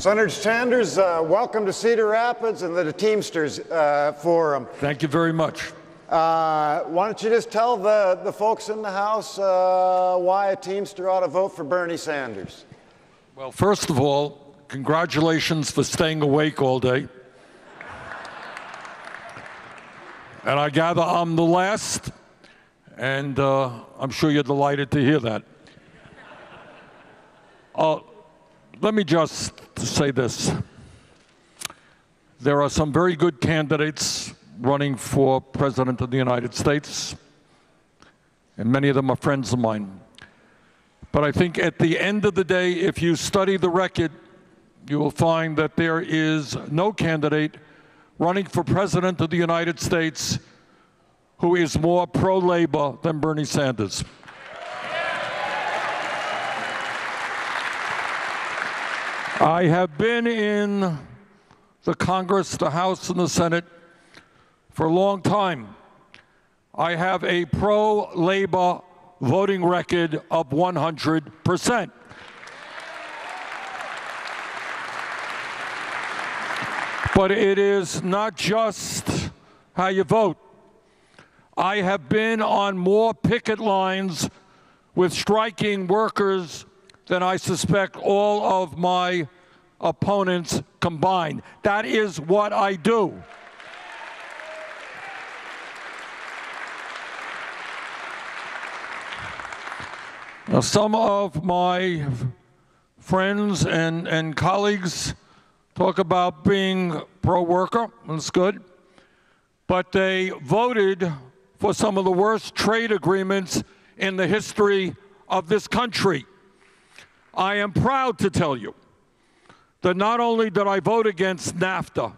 Senator Sanders, welcome to Cedar Rapids and the Teamsters Forum. Thank you very much. Why don't you just tell the folks in the House why a Teamster ought to vote for Bernie Sanders? Well, first of all, congratulations for staying awake all day. And I gather I'm the last, and I'm sure you're delighted to hear that. Let me just say this. There are some very good candidates running for President of the United States, and many of them are friends of mine. But I think at the end of the day, if you study the record, you will find that there is no candidate running for President of the United States who is more pro-labor than Bernie Sanders. I have been in the Congress, the House, and the Senate for a long time. I have a pro-labor voting record of 100%. But it is not just how you vote. I have been on more picket lines with striking workers than I suspect all of my opponents combined. That is what I do. Now, some of my friends and colleagues talk about being pro-worker, that's good, but they voted for some of the worst trade agreements in the history of this country. I am proud to tell you that not only did I vote against NAFTA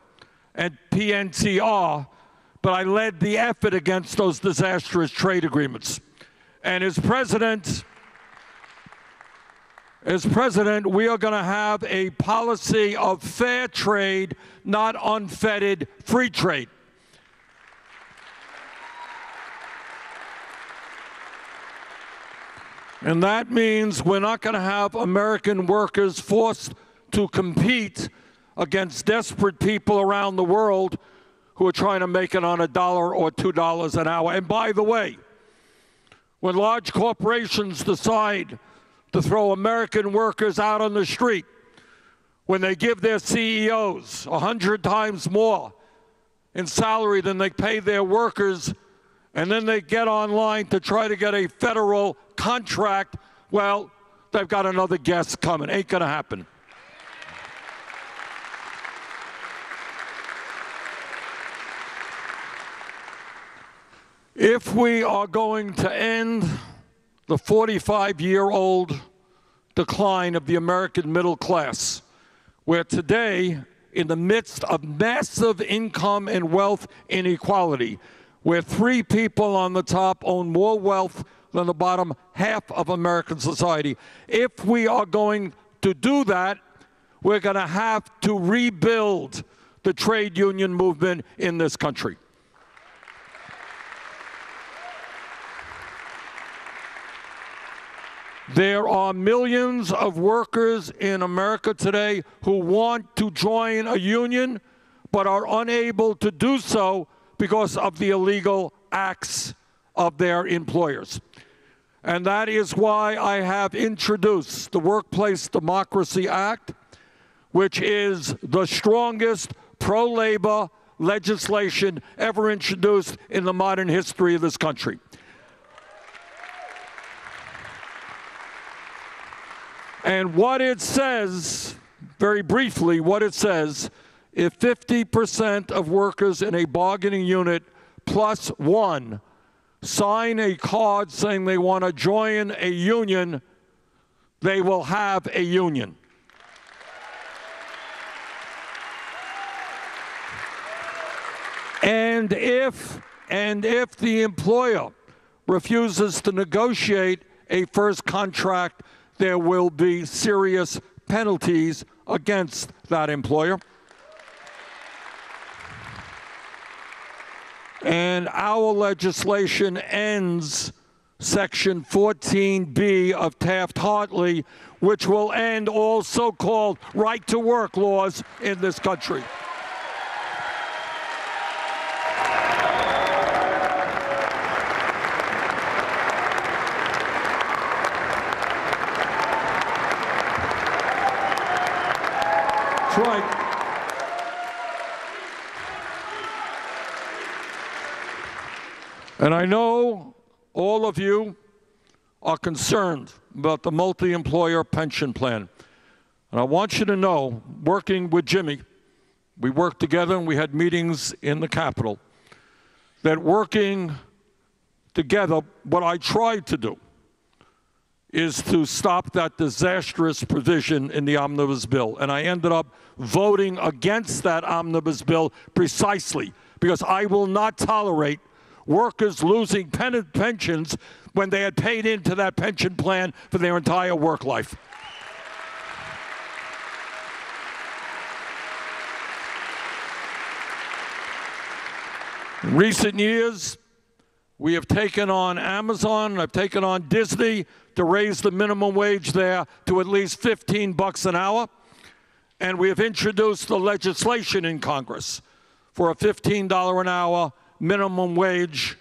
and PNTR, but I led the effort against those disastrous trade agreements. And as president, we are going to have a policy of fair trade, not unfettered free trade. And that means we're not going to have American workers forced to compete against desperate people around the world who are trying to make it on $1 or $2 an hour. And by the way, when large corporations decide to throw American workers out on the street, when they give their CEOs 100 times more in salary than they pay their workers, and then they get online to try to get a federal contract, well, they've got another guest coming. Ain't gonna happen. If we are going to end the 45-year-old decline of the American middle class, where today, in the midst of massive income and wealth inequality, where 3 people on the top own more wealth than the bottom half of American society, if we are going to do that, we're going to have to rebuild the trade union movement in this country. There are millions of workers in America today who want to join a union but are unable to do so because of the illegal acts of their employers. And that is why I have introduced the Workplace Democracy Act, which is the strongest pro-labor legislation ever introduced in the modern history of this country. And what it says, very briefly, what it says, if 50% of workers in a bargaining unit plus one sign a card saying they want to join a union, they will have a union. And if the employer refuses to negotiate a first contract, there will be serious penalties against that employer. And our legislation ends Section 14B of Taft-Hartley, which will end all so-called right-to-work laws in this country. That's right. And I know all of you are concerned about the multi-employer pension plan. And I want you to know, working with Jimmy, we worked together and we had meetings in the Capitol, that working together, what I tried to do is to stop that disastrous provision in the omnibus bill. And I ended up voting against that omnibus bill precisely because I will not tolerate workers losing pensions when they had paid into that pension plan for their entire work life. In recent years, we have taken on Amazon, I've taken on Disney to raise the minimum wage there to at least $15 an hour. And we have introduced the legislation in Congress for a $15 an hour minimum wage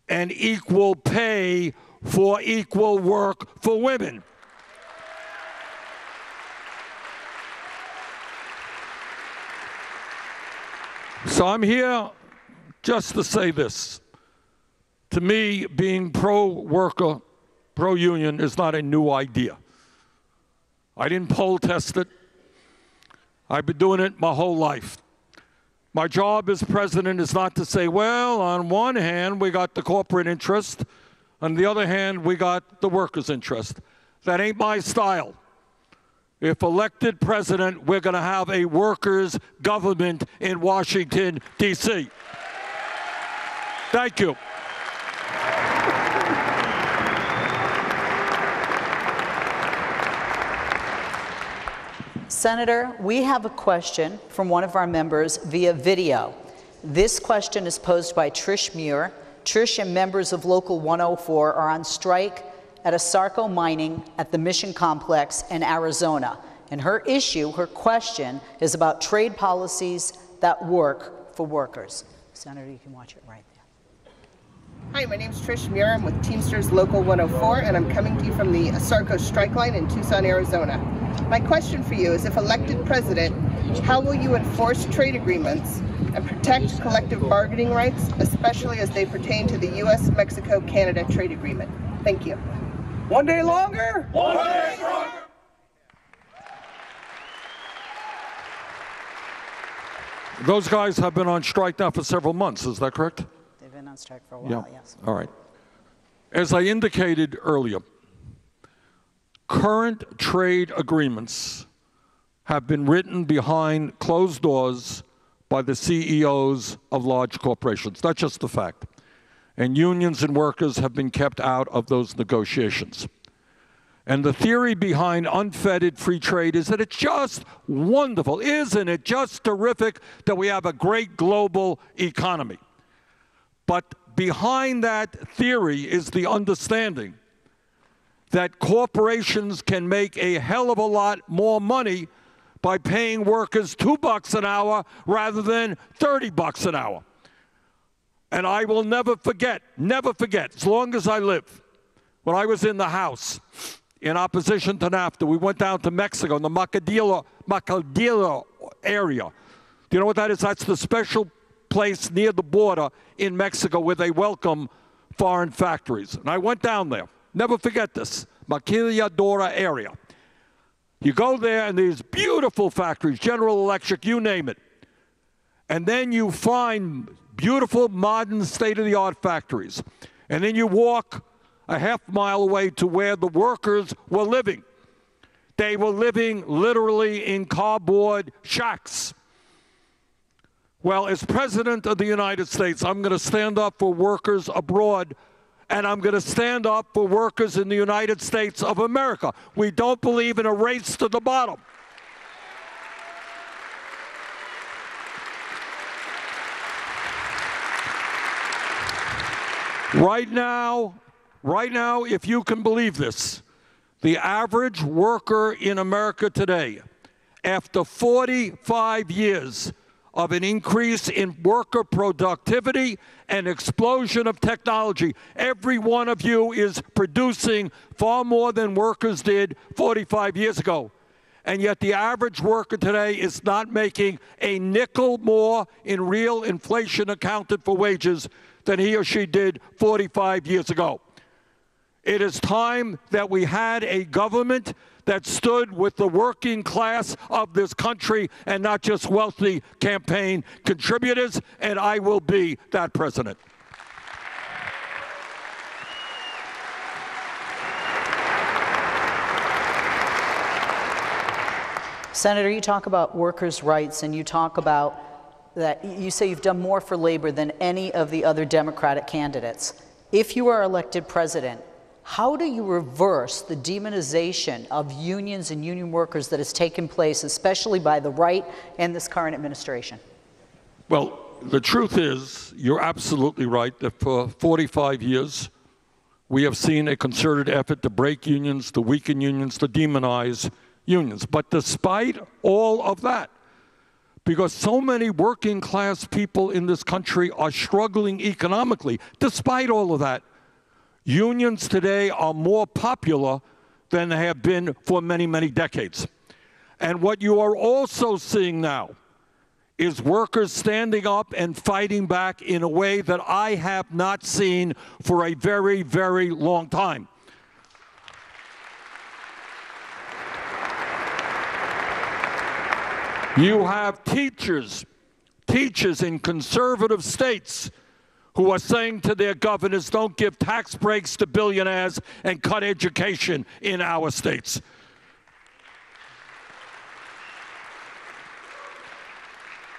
and equal pay for equal work for women. So I'm here just to say this. To me, being pro-worker, pro-union is not a new idea. I didn't poll test it. I've been doing it my whole life. My job as president is not to say, well, on one hand, we got the corporate interest. On the other hand, we got the workers' interest. That ain't my style. If elected president, we're going to have a workers' government in Washington, D.C. Thank you. Senator, we have a question from one of our members via video. This question is posed by Trish Muir. Trish and members of Local 104 are on strike at Asarco Mining at the Mission Complex in Arizona. And her question is about trade policies that work for workers. Senator, you can watch it right there. Hi, my name is Trish Muir. I'm with Teamsters Local 104, and I'm coming to you from the Asarco strike line in Tucson, Arizona. My question for you is, if elected president, how will you enforce trade agreements and protect collective bargaining rights, especially as they pertain to the U.S.-Mexico-Canada trade agreement? Thank you. One day longer. One day stronger. Those guys have been on strike now for several months, is that correct? They've been on strike for a while, yeah. Yes. All right. As I indicated earlier, current trade agreements have been written behind closed doors by the CEOs of large corporations. That's just the fact. And unions and workers have been kept out of those negotiations. And the theory behind unfettered free trade is that it's just wonderful. Isn't it just terrific that we have a great global economy? But behind that theory is the understanding that corporations can make a hell of a lot more money by paying workers $2 an hour rather than $30 an hour. And I will never forget, as long as I live, when I was in the House in opposition to NAFTA, we went down to Mexico in the Macadillo area. Do you know what that is? That's the special place near the border in Mexico where they welcome foreign factories. And I went down there. Never forget this, Maquiladora area. You go there and these beautiful factories, General Electric, you name it. And then you find beautiful, modern, state-of-the-art factories. And then you walk a half-mile away to where the workers were living. They were living literally in cardboard shacks. Well, as President of the United States, I'm going to stand up for workers abroad, and I'm going to stand up for workers in the United States of America. We don't believe in a race to the bottom. Right now, if you can believe this, The average worker in America today, after 45 years of an increase in worker productivity and explosion of technology, every one of you is producing far more than workers did 45 years ago. And yet the average worker today is not making a nickel more in real inflation accounted for wages than he or she did 45 years ago. It is time that we had a government that stood with the working class of this country and not just wealthy campaign contributors, and I will be that president. Senator, you talk about workers' rights, and you talk about that you say you've done more for labor than any of the other Democratic candidates. If you are elected president, how do you reverse the demonization of unions and union workers that has taken place, especially by the right and this current administration? Well, the truth is, you're absolutely right that for 45 years, we have seen a concerted effort to break unions, to weaken unions, to demonize unions. But despite all of that, because so many working class people in this country are struggling economically, despite all of that, unions today are more popular than they have been for many, many decades. And what you are also seeing now is workers standing up and fighting back in a way that I have not seen for a very, very long time. You have teachers in conservative states who are saying to their governors, don't give tax breaks to billionaires and cut education in our states.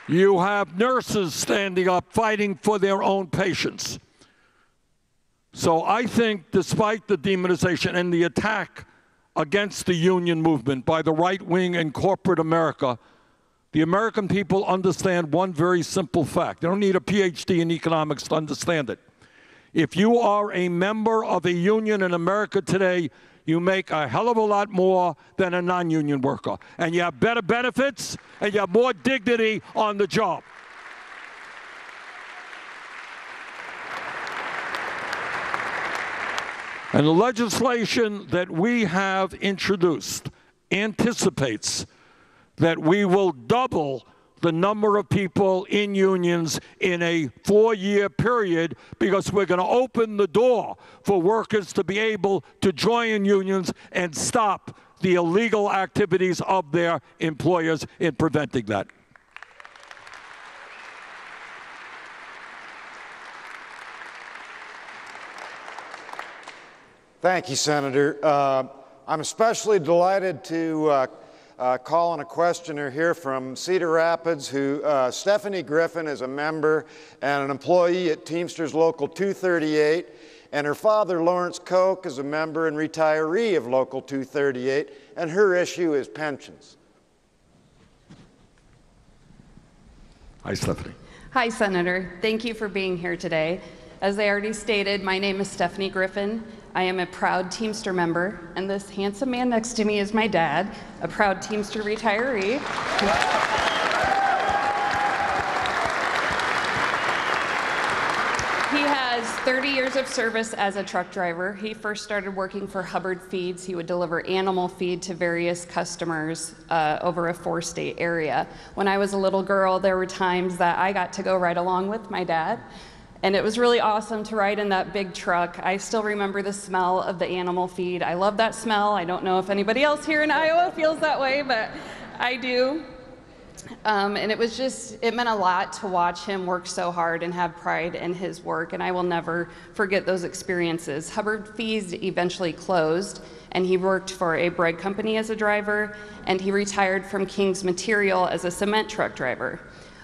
You have nurses standing up fighting for their own patients. So I think despite the demonization and the attack against the union movement by the right wing and corporate America, the American people understand one very simple fact. They don't need a PhD in economics to understand it. If you are a member of a union in America today, you make a hell of a lot more than a non-union worker. And you have better benefits, and you have more dignity on the job. And the legislation that we have introduced anticipates that we will double the number of people in unions in a 4-year period, because we're going to open the door for workers to be able to join unions and stop the illegal activities of their employers in preventing that. Thank you, Senator. I'm especially delighted to call on a questioner here from Cedar Rapids, who Stephanie Griffin is a member and an employee at Teamsters Local 238, and her father, Lawrence Koch, is a member and retiree of Local 238, and her issue is pensions. Hi, Stephanie. Hi, Senator. Thank you for being here today. As I already stated, my name is Stephanie Griffin. I am a proud Teamster member, and this handsome man next to me is my dad, a proud Teamster retiree. He has 30 years of service as a truck driver. He first started working for Hubbard Feeds. He would deliver animal feed to various customers over a 4-state area. When I was a little girl, there were times that I got to go right along with my dad. And it was really awesome to ride in that big truck. I still remember the smell of the animal feed. I love that smell. I don't know if anybody else here in Iowa feels that way, but I do. And it was just, it meant a lot to watch him work so hard and have pride in his work, and I will never forget those experiences. Hubbard Feeds eventually closed, and he worked for a bread company as a driver, and he retired from King's Material as a cement truck driver.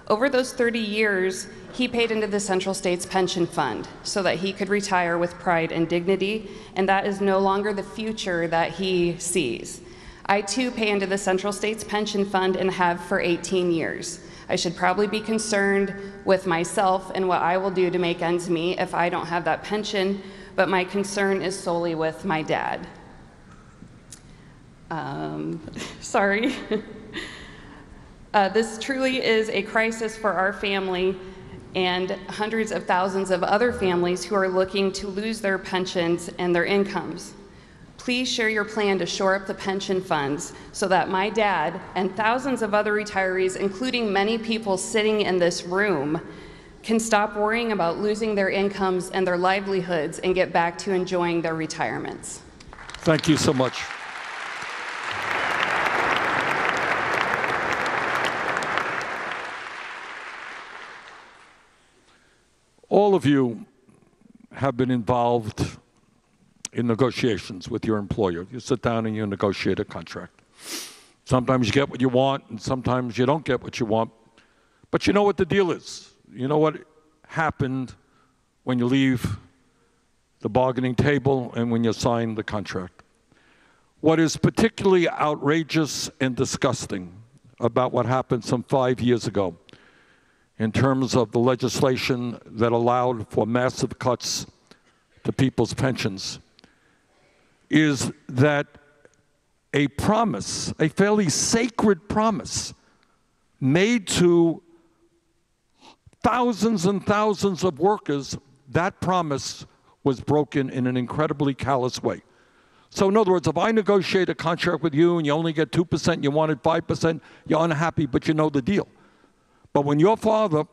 Over those 30 years, he paid into the Central States Pension Fund so that he could retire with pride and dignity, and that is no longer the future that he sees. I too pay into the Central States Pension Fund and have for 18 years. I should probably be concerned with myself and what I will do to make ends meet if I don't have that pension, but my concern is solely with my dad. Sorry. This truly is a crisis for our family and hundreds of thousands of other families who are looking to lose their pensions and their incomes. Please share your plan to shore up the pension funds so that my dad and thousands of other retirees, including many people sitting in this room, can stop worrying about losing their incomes and their livelihoods and get back to enjoying their retirements. Thank you so much. All of you have been involved in negotiations with your employer. You sit down and you negotiate a contract. Sometimes you get what you want, and sometimes you don't get what you want. But you know what the deal is. You know what happened when you leave the bargaining table and when you sign the contract. What is particularly outrageous and disgusting about what happened some 5 years ago in terms of the legislation that allowed for massive cuts to people's pensions is that a promise, a fairly sacred promise, made to thousands and thousands of workers, that promise was broken in an incredibly callous way. So in other words, if I negotiate a contract with you and you only get 2%, you wanted 5%, you're unhappy, but you know the deal. But when your father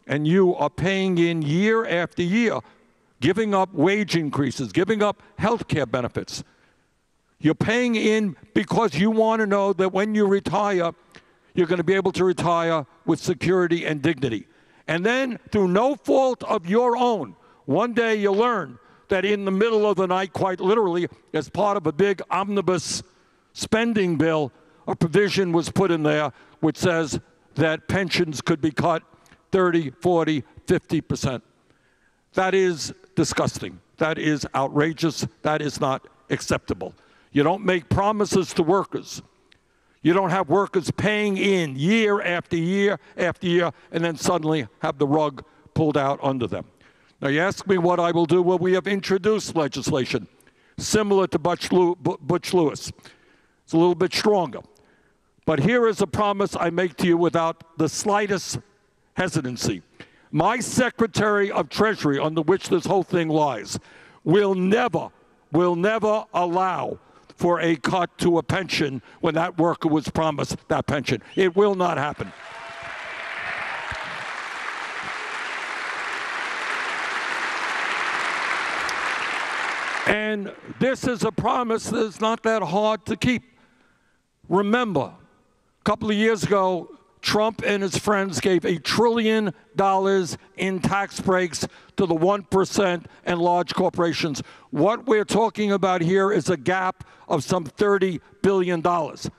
and you are paying in year after year, giving up wage increases, giving up health care benefits, you're paying in because you want to know that when you retire, you're going to be able to retire with security and dignity. And then, through no fault of your own, one day you learn that in the middle of the night, quite literally, as part of a big omnibus spending bill, a provision was put in there which says that pensions could be cut 30, 40, 50%. That is disgusting. That is outrageous. That is not acceptable. You don't make promises to workers. You don't have workers paying in year after year after year and then suddenly have the rug pulled out under them. Now you ask me what I will do. Well, we have introduced legislation similar to Butch Lewis. It's a little bit stronger. But here is a promise I make to you without the slightest hesitancy. My Secretary of Treasury, under which this whole thing lies, will never allow for a cut to a pension when that worker was promised that pension. It will not happen. And this is a promise that's not that hard to keep. Remember, a couple of years ago, Trump and his friends gave $1 trillion in tax breaks to the 1% and large corporations. What we're talking about here is a gap of some $30 billion. $30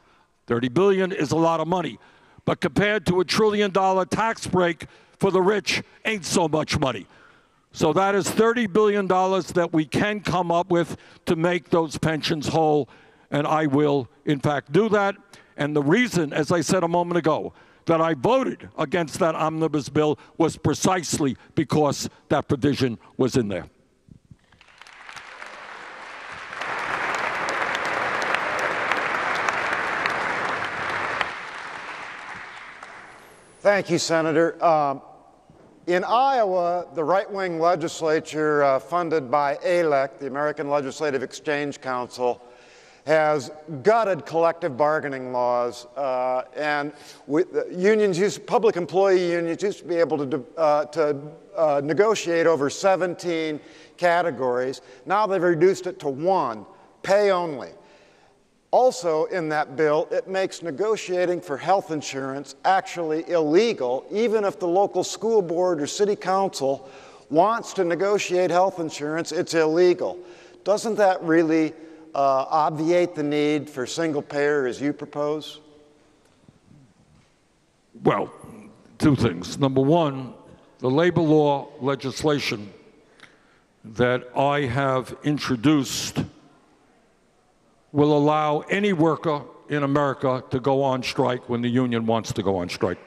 billion is a lot of money, but compared to $1 trillion tax break for the rich, ain't so much money. So that is $30 billion that we can come up with to make those pensions whole, and I will, in fact, do that. And the reason, as I said a moment ago, that I voted against that omnibus bill was precisely because that provision was in there. Thank you, Senator. In Iowa, the right-wing legislature funded by ALEC, the American Legislative Exchange Council, has gutted collective bargaining laws, and public employee unions used to be able to negotiate over 17 categories. Now they've reduced it to one, pay only. Also in that bill, it makes negotiating for health insurance actually illegal, even if the local school board or city council wants to negotiate health insurance, it's illegal. Doesn't that really obviate the need for single payer as you propose? Well, two things. Number one, the labor law legislation that I have introduced will allow any worker in America to go on strike when the union wants to go on strike.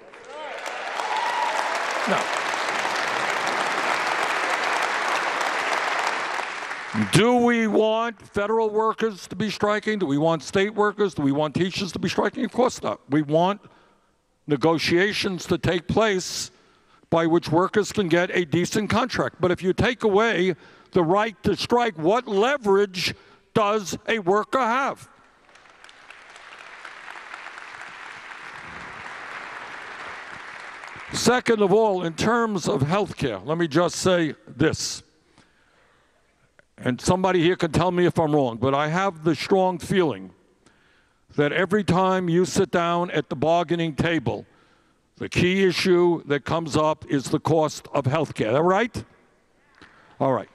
Do we want federal workers to be striking? Do we want state workers? Do we want teachers to be striking? Of course not. We want negotiations to take place by which workers can get a decent contract. But if you take away the right to strike, what leverage does a worker have? Second of all, in terms of health care, let me just say this. And somebody here can tell me if I'm wrong, but I have the strong feeling that every time you sit down at the bargaining table, the key issue that comes up is the cost of health care. Is that right? All right.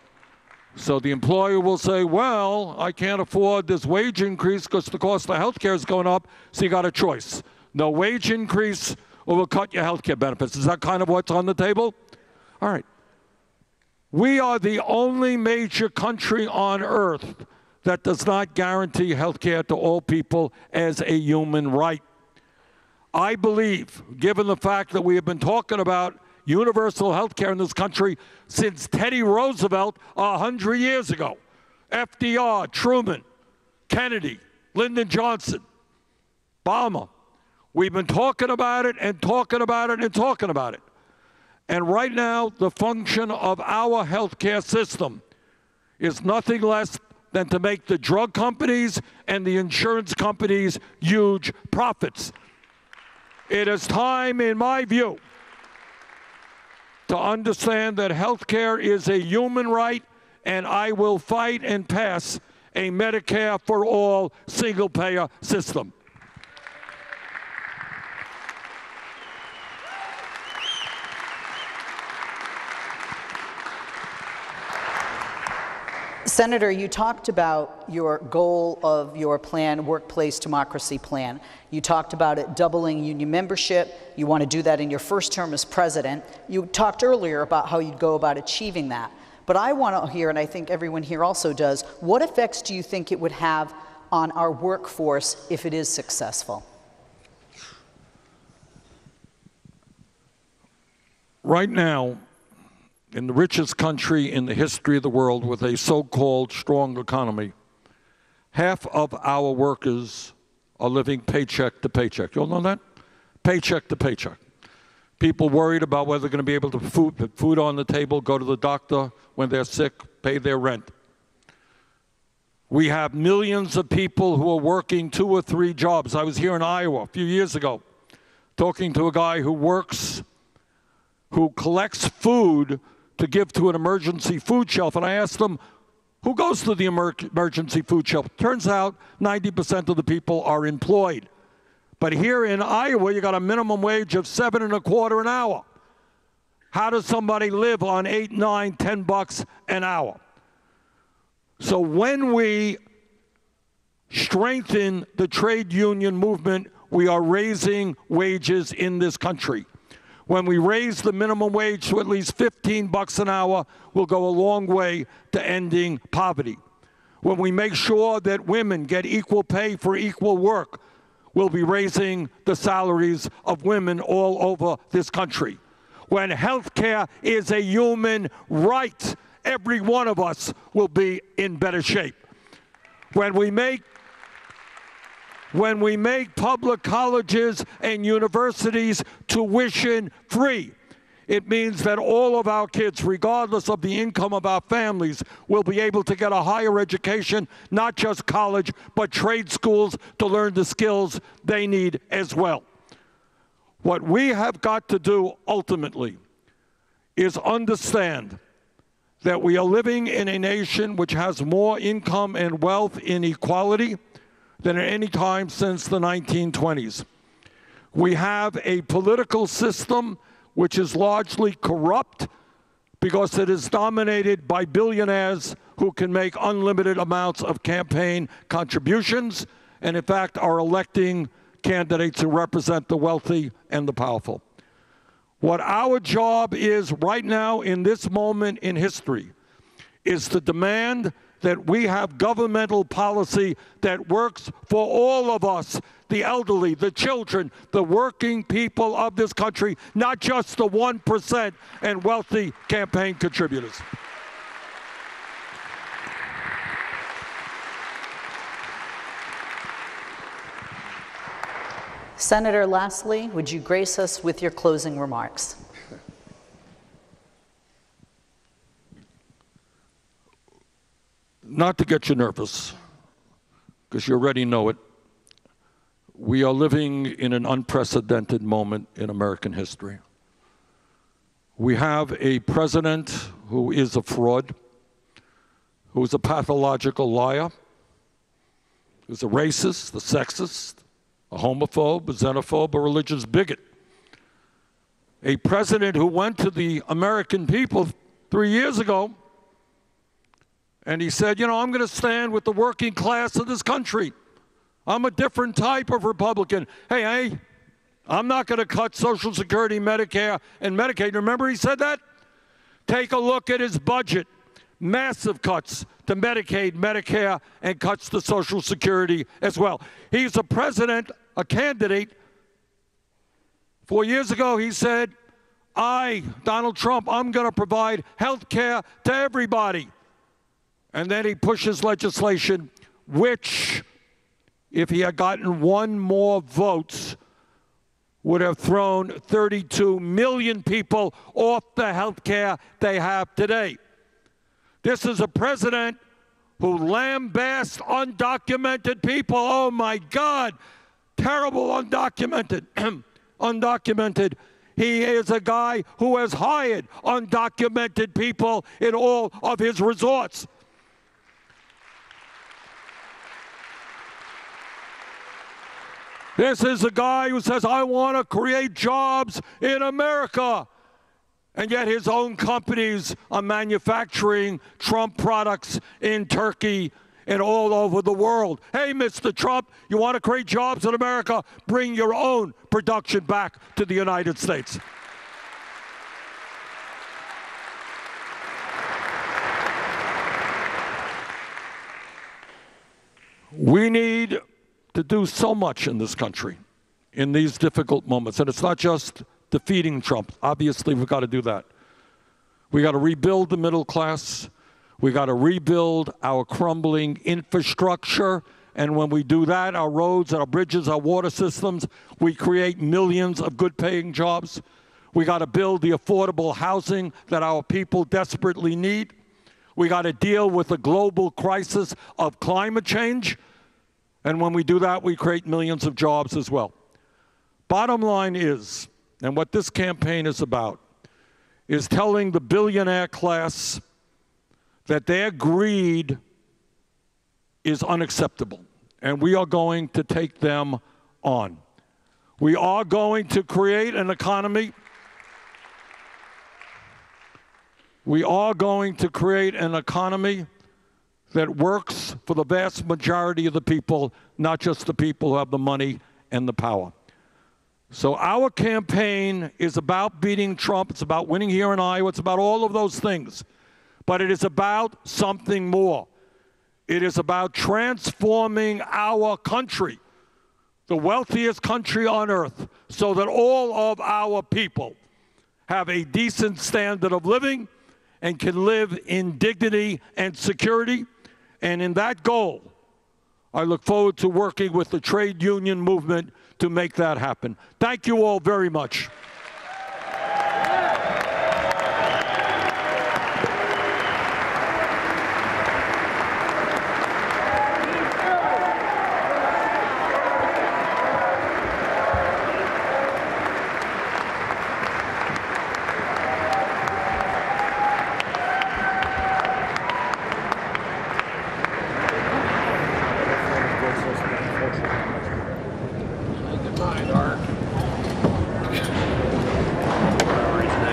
So the employer will say, well, I can't afford this wage increase because the cost of health care is going up, so you got a choice. No wage increase, or we'll cut your health care benefits. Is that kind of what's on the table? All right. We are the only major country on earth that does not guarantee health care to all people as a human right. I believe, given the fact that we have been talking about universal health care in this country since Teddy Roosevelt 100 years ago, FDR, Truman, Kennedy, Lyndon Johnson, Obama, we've been talking about it and talking about it and talking about it. And right now, the function of our healthcare system is nothing less than to make the drug companies and the insurance companies huge profits. It is time, in my view, to understand that healthcare is a human right, and I will fight and pass a Medicare for all single-payer system. Senator, you talked about your goal of your plan, workplace democracy plan. You talked about it doubling union membership. You want to do that in your first term as president. You talked earlier about how you'd go about achieving that. But I want to hear, and I think everyone here also does, what effects do you think it would have on our workforce if it is successful? Right now, in the richest country in the history of the world with a so-called strong economy, half of our workers are living paycheck to paycheck. You all know that? Paycheck to paycheck. People worried about whether they're going to be able to put food on the table, go to the doctor when they're sick, pay their rent. We have millions of people who are working 2 or 3 jobs. I was here in Iowa a few years ago talking to a guy who collects food to give to an emergency food shelf, and I asked them, who goes to the emergency food shelf? Turns out 90% of the people are employed. But here in Iowa, you got a minimum wage of $7.25 an hour. How does somebody live on $8, $9, $10 an hour? So when we strengthen the trade union movement, we are raising wages in this country. When we raise the minimum wage to at least $15 an hour, we'll go a long way to ending poverty. When we make sure that women get equal pay for equal work, we'll be raising the salaries of women all over this country. When health care is a human right, every one of us will be in better shape. When we make public colleges and universities tuition-free, it means that all of our kids, regardless of the income of our families, will be able to get a higher education, not just college, but trade schools to learn the skills they need as well. What we have got to do ultimately is understand that we are living in a nation which has more income and wealth inequality than at any time since the 1920s. We have a political system which is largely corrupt because it is dominated by billionaires who can make unlimited amounts of campaign contributions and, in fact, are electing candidates who represent the wealthy and the powerful. What our job is right now in this moment in history is to demand that we have governmental policy that works for all of us, the elderly, the children, the working people of this country, not just the 1% and wealthy campaign contributors. Senator, lastly, would you grace us with your closing remarks? Not to get you nervous, because you already know it. We are living in an unprecedented moment in American history. We have a president who is a fraud, who is a pathological liar, who's a racist, a sexist, a homophobe, a xenophobe, a religious bigot. A president who went to the American people 3 years ago and he said, you know, I'm going to stand with the working class of this country. I'm a different type of Republican. Hey, I'm not going to cut Social Security, Medicare, and Medicaid. Remember he said that? Take a look at his budget. Massive cuts to Medicaid, Medicare, and cuts to Social Security as well. He's a president, a candidate. 4 years ago, he said, Donald Trump, I'm going to provide health care to everybody. And then he pushes legislation which, if he had gotten one more votes, would have thrown 32 million people off the health care they have today. This is a president who lambasts undocumented people. Oh my God, terrible undocumented. Undocumented. He is a guy who has hired undocumented people in all of his resorts. This is a guy who says, I want to create jobs in America. And yet his own companies are manufacturing Trump products in Turkey and all over the world. Hey, Mr. Trump, you want to create jobs in America? Bring your own production back to the United States. We need to do so much in this country in these difficult moments. And it's not just defeating Trump. Obviously, we've got to do that. We got to rebuild the middle class. We got to rebuild our crumbling infrastructure. And when we do that, our roads, our bridges, our water systems, we create millions of good-paying jobs. We got to build the affordable housing that our people desperately need. We got to deal with the global crisis of climate change. And when we do that, we create millions of jobs as well. Bottom line is, and what this campaign is about, is telling the billionaire class that their greed is unacceptable. And we are going to take them on. We are going to create an economy. We are going to create an economy that works for the vast majority of the people, not just the people who have the money and the power. So our campaign is about beating Trump. It's about winning here in Iowa. It's about all of those things. But it is about something more. It is about transforming our country, the wealthiest country on earth, so that all of our people have a decent standard of living and can live in dignity and security. And in that goal, I look forward to working with the trade union movement to make that happen. Thank you all very much.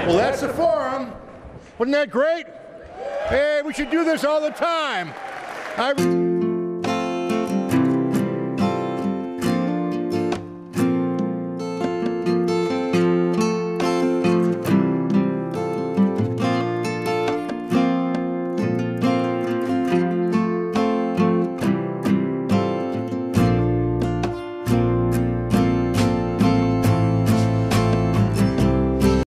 Well, that's the forum. Wasn't that great? Hey, we should do this all the time.